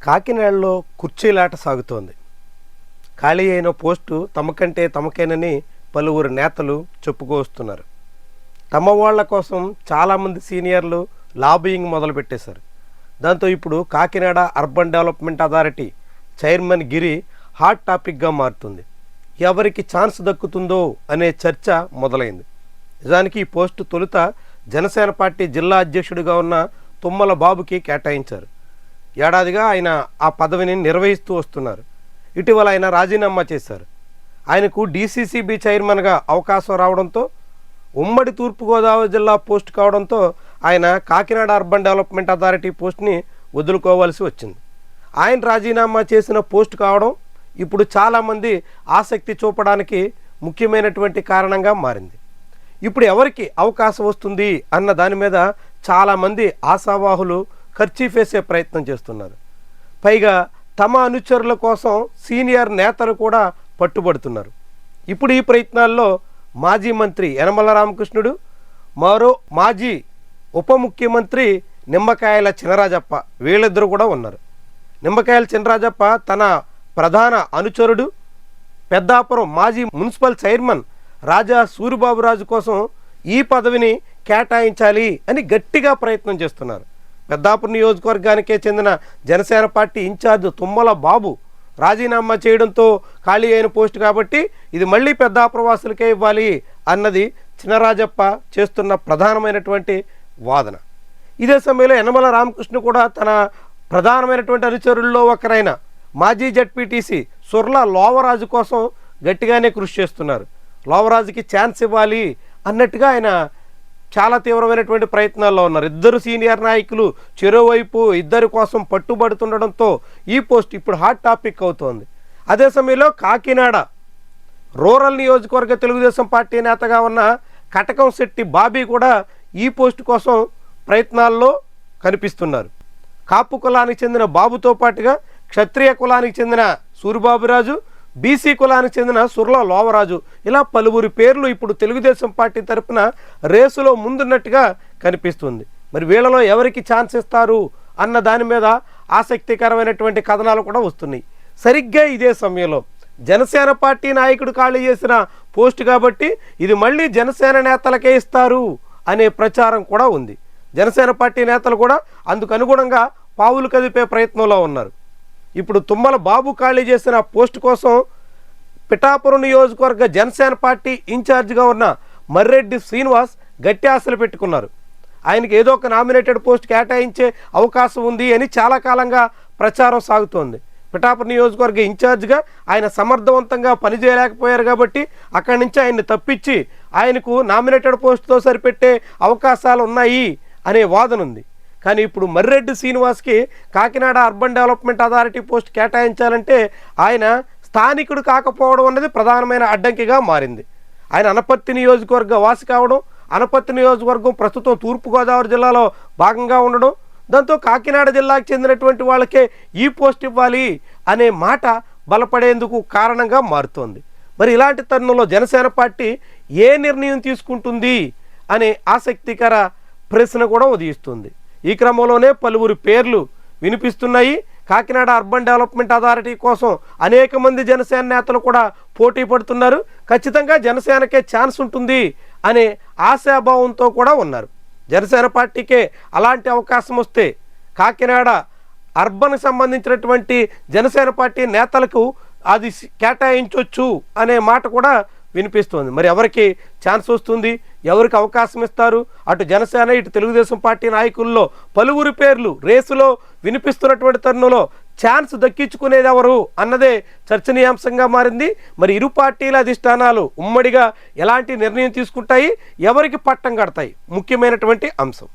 కాకినాడలో కుర్చీలాట సాగుతోంది. ఖాళీ అయిన పోస్టు తమకంటే తమకేనని పలువురు నేతలు చెప్పుకొస్తున్నారు. తమ వాళ్ళ కోసం చాలామంది సీనియర్లు లాబియింగ్ మొదలుపెట్టేశారు. దాంతో ఇప్పుడు Kakinada urban development authority chairman గిరి హాట్ టాపిక్గా మారుతుంది. ఎవరికి ఛాన్స్ దక్కుతుందో అనే చర్చ మొదలైంది. నిజానికి ఈ పోస్టు తొలుత జనసేన పార్టీ జిల్లా అధ్యక్షుడిగా ఉన్న తుమ్మల బాబుకి కేటాయించారు. ఏడాదిగా ఆయన ఆ పదవిని నిర్వహిస్తూ వస్తున్నారు. ఇటీవల ఆయన రాజీనామా చేశారు. ఆయనకు డీసీసీబీ చైర్మన్గా అవకాశం రావడంతో ఉమ్మడి తూర్పుగోదావరి జిల్లా పోస్ట్ కావడంతో ఆయన కాకినాడ అర్బన్ డెవలప్మెంట్ అథారిటీ పోస్ట్ని వదులుకోవాల్సి వచ్చింది. ఆయన రాజీనామా చేసిన పోస్ట్ కావడం ఇప్పుడు చాలామంది ఆసక్తి చూపడానికి ముఖ్యమైనటువంటి కారణంగా మారింది. ఇప్పుడు ఎవరికి అవకాశం వస్తుంది అన్న దాని మీద చాలామంది ఆశావాహులు ఖర్చీఫ్ వేసే ప్రయత్నం చేస్తున్నారు. పైగా తమ అనుచరుల కోసం సీనియర్ నేతలు కూడా పట్టుబడుతున్నారు. ఇప్పుడు ఈ ప్రయత్నాల్లో మాజీ మంత్రి యనమల రామకృష్ణుడు, మరో మాజీ ఉప ముఖ్యమంత్రి నిమ్మకాయల చినరాజప్ప వీళ్ళిద్దరూ కూడా ఉన్నారు. నిమ్మకాయల చినరాజప్ప తన ప్రధాన అనుచరుడు పెద్దాపురం మాజీ మున్సిపల్ చైర్మన్ రాజా సూరిబాబురాజు కోసం ఈ పదవిని కేటాయించాలి అని గట్టిగా ప్రయత్నం చేస్తున్నారు. పెద్దాపురం నియోజకవర్గానికే చెందిన జనసేన పార్టీ ఇన్ఛార్జ్ తుమ్మల బాబు రాజీనామా చేయడంతో ఖాళీ అయిన పోస్టు కాబట్టి ఇది మళ్ళీ పెద్దాపురం వాసులకే ఇవ్వాలి అన్నది చినరాజప్ప చేస్తున్న ప్రధానమైనటువంటి వాదన. ఇదే సమయంలో యనమల రామకృష్ణ కూడా తన ప్రధానమైనటువంటి అనుచరుల్లో ఒకరైన మాజీ జడ్పీటీసీ సుర్ల లోవరాజు కోసం గట్టిగానే కృషి చేస్తున్నారు. లోవరాజుకి ఛాన్స్ ఇవ్వాలి అన్నట్టుగా ఆయన చాలా తీవ్రమైనటువంటి ప్రయత్నాల్లో ఉన్నారు. ఇద్దరు సీనియర్ నాయకులు చెరోవైపు ఇద్దరి కోసం పట్టుబడుతుండడంతో ఈ పోస్ట్ ఇప్పుడు హాట్ టాపిక్ అవుతోంది. అదే సమయంలో కాకినాడ రూరల్ నియోజకవర్గ తెలుగుదేశం పార్టీ నేతగా ఉన్న కటకం శెట్టి బాబీ కూడా ఈ పోస్టు కోసం ప్రయత్నాల్లో కనిపిస్తున్నారు. కాపు కులానికి చెందిన బాబుతో పాటుగా క్షత్రియ కులానికి చెందిన సూరిబాబురాజు, బీసీ కులానికి చెందిన సుర్ల లోవరాజు ఇలా పలువురి పేర్లు ఇప్పుడు తెలుగుదేశం పార్టీ తరఫున రేసులో ముందున్నట్టుగా కనిపిస్తుంది. మరి వీళ్ళలో ఎవరికి ఛాన్స్ ఇస్తారు అన్న దాని మీద ఆసక్తికరమైనటువంటి కథనాలు కూడా వస్తున్నాయి. సరిగ్గా ఇదే సమయంలో జనసేన పార్టీ నాయకుడు ఖాళీ చేసిన పోస్టు కాబట్టి ఇది మళ్ళీ జనసేన నేతలకే ఇస్తారు అనే ప్రచారం కూడా ఉంది. జనసేన పార్టీ నేతలు కూడా అందుకు అనుగుణంగా పావులు కదిపే ప్రయత్నంలో ఉన్నారు. ఇప్పుడు తుమ్మల బాబు ఖాళీ చేసిన పోస్టు కోసం పిఠాపురం నియోజకవర్గ జనసేన పార్టీ ఇన్ఛార్జిగా ఉన్న మర్రెడ్డి శ్రీనివాస్ గట్టి ఆశలు పెట్టుకున్నారు. ఆయనకి ఏదో ఒక నామినేటెడ్ పోస్ట్ కేటాయించే అవకాశం ఉంది అని చాలా కాలంగా ప్రచారం సాగుతోంది. పిఠాపురం నియోజకవర్గ ఇన్ఛార్జిగా ఆయన సమర్థవంతంగా పనిచేయలేకపోయారు కాబట్టి అక్కడి నుంచి ఆయన్ని తప్పించి ఆయనకు నామినేటెడ్ పోస్టుతో సరిపెట్టే అవకాశాలు ఉన్నాయి అనే వాదన ఉంది. కానీ ఇప్పుడు మర్రెడ్డి శ్రీనివాస్కి Kakinada urban development authority post కేటాయించాలంటే ఆయన స్థానికుడు కాకపోవడం అన్నది ప్రధానమైన అడ్డంకిగా మారింది. ఆయన అనపర్తి నియోజకవర్గ వాసి కావడం, అనపర్తి నియోజకవర్గం ప్రస్తుతం తూర్పుగోదావరి జిల్లాలో భాగంగా ఉండడం, దాంతో కాకినాడ జిల్లాకు చెందినటువంటి వాళ్ళకే ఈ పోస్ట్ ఇవ్వాలి అనే మాట బలపడేందుకు కారణంగా మారుతోంది. మరి ఇలాంటి తరుణంలో జనసేన పార్టీ ఏ నిర్ణయం తీసుకుంటుంది అనే ఆసక్తికర ప్రశ్న కూడా ఉదయిస్తుంది. ఈ క్రమంలోనే పలువురు పేర్లు వినిపిస్తున్నాయి. కాకినాడ అర్బన్ డెవలప్మెంట్ అథారిటీ కోసం అనేక మంది జనసేన నేతలు కూడా పోటీ పడుతున్నారు. ఖచ్చితంగా జనసేనకే ఛాన్స్ ఉంటుంది అనే ఆశాభావంతో కూడా ఉన్నారు. జనసేన పార్టీకే అలాంటి అవకాశం వస్తే కాకినాడ అర్బన్కి సంబంధించినటువంటి జనసేన పార్టీ నేతలకు అది కేటాయించవచ్చు అనే మాట కూడా వినిపిస్తుంది. మరి ఎవరికి ఛాన్స్ వస్తుంది, ఎవరికి అవకాశం ఇస్తారు? అటు జనసేన ఇటు తెలుగుదేశం పార్టీ నాయకుల్లో పలువురు పేర్లు రేసులో వినిపిస్తున్నటువంటి తరుణంలో ఛాన్స్ దక్కించుకునేది ఎవరు అన్నదే చర్చనీయాంశంగా మారింది. మరి ఇరు పార్టీల అధిష్టానాలు ఉమ్మడిగా ఎలాంటి నిర్ణయం తీసుకుంటాయి, ఎవరికి పట్టం కడతాయి ముఖ్యమైనటువంటి అంశం.